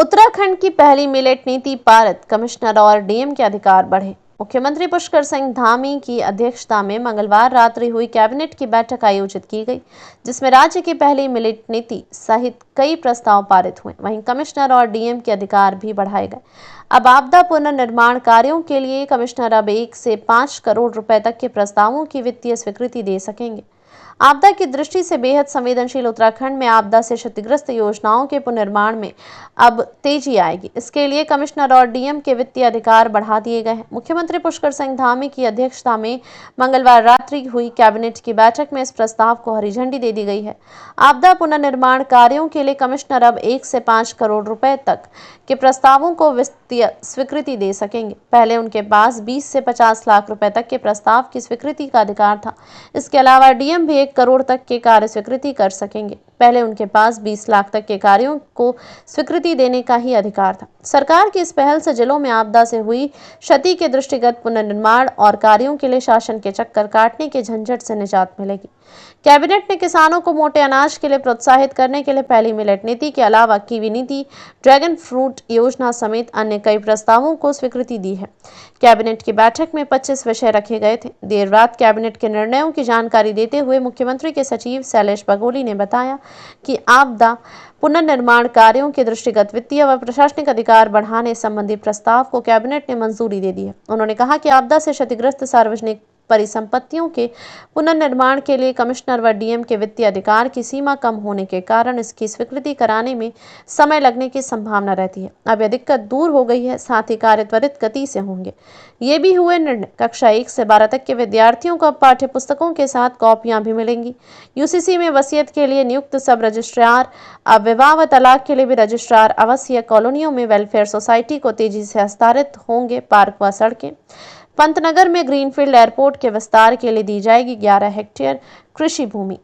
उत्तराखंड की पहली मिलेट नीति पारित, कमिश्नर और डीएम के अधिकार बढ़े। मुख्यमंत्री पुष्कर सिंह धामी की अध्यक्षता में मंगलवार रात्रि हुई कैबिनेट की बैठक आयोजित की गई, जिसमें राज्य की पहली मिलेट नीति सहित कई प्रस्ताव पारित हुए। वहीं कमिश्नर और डीएम के अधिकार भी बढ़ाए गए। अब आपदा पुनर्निर्माण कार्यों के लिए कमिश्नर अब 1 से 5 करोड़ रुपए तक के प्रस्तावों की वित्तीय स्वीकृति दे सकेंगे। आपदा की दृष्टि से बेहद संवेदनशील उत्तराखंड में आपदा से क्षतिग्रस्त योजनाओं के पुनर्निर्माण में अब तेजी आएगी। इसके लिए कमिश्नर और डीएम के वित्तीय अधिकार बढ़ा दिए गए हैं। मुख्यमंत्री पुष्कर सिंह धामी की अध्यक्षता में मंगलवार रात्रि हुई कैबिनेट की बैठक में इस प्रस्ताव को हरी झंडी दे दी गई है। आपदा पुनर्निर्माण कार्यों के लिए कमिश्नर अब 1 से 5 करोड़ रुपए तक के प्रस्तावों को वित्तीय स्वीकृति दे सकेंगे। पहले उनके पास 20 से 50 लाख रुपए तक के प्रस्ताव की स्वीकृति का अधिकार था। इसके अलावा डीएम भी 1 करोड़ तक के कार्य स्वीकृति कर सकेंगे। पहले उनके पास 20 लाख तक के कार्यों को स्वीकृति देने का ही अधिकार था। सरकार की इस पहल से जिलों में आपदा से हुई क्षति के दृष्टिगत पुनर्निर्माण और कार्यों के लिए शासन के चक्कर काटने के झंझट से निजात मिलेगी। कैबिनेट ने किसानों को मोटे अनाज के लिए प्रोत्साहित करने के लिए पहली मिलेट नीति के अलावा कीवी नीति, ड्रैगन फ्रूट योजना समेत अन्य कई प्रस्तावों को स्वीकृति दी है। कैबिनेट की बैठक में 25 विषय रखे गए थे। देर रात कैबिनेट के निर्णयों की जानकारी देते हुए मुख्यमंत्री के सचिव शैलेश बगोली ने बताया कि आपदा पुनर्निर्माण कार्यों के दृष्टिगत वित्तीय व प्रशासनिक अधिकार बढ़ाने संबंधी प्रस्ताव को कैबिनेट ने मंजूरी दे दी है। उन्होंने कहा कि आपदा से क्षतिग्रस्त सार्वजनिक परिसंपत्तियों के पुनर्निर्माण के लिए कमिश्नर व डीएम के वित्तीय अधिकार की सीमा कम होने के कारण इसकी स्वीकृति कराने में समय लगने की संभावना रहती है। अब यह दिक्कत दूर हो गई है, साथ ही कार्य त्वरित गति से होंगे। ये भी हुए निर्णय। कक्षा 1 से 12 तक के विद्यार्थियों को अब पाठ्य पुस्तकों के साथ कॉपियां भी मिलेंगी। यूसीसी में वसीयत के लिए नियुक्त सब रजिस्ट्रार अब विवाह व तलाक के लिए भी रजिस्ट्रार अवश्य। कॉलोनियों में वेलफेयर सोसाइटी को तेजी से हस्तांतरित होंगे पार्क व सड़कें। पंतनगर में ग्रीनफील्ड एयरपोर्ट के विस्तार के लिए दी जाएगी 11 हेक्टेयर कृषि भूमि।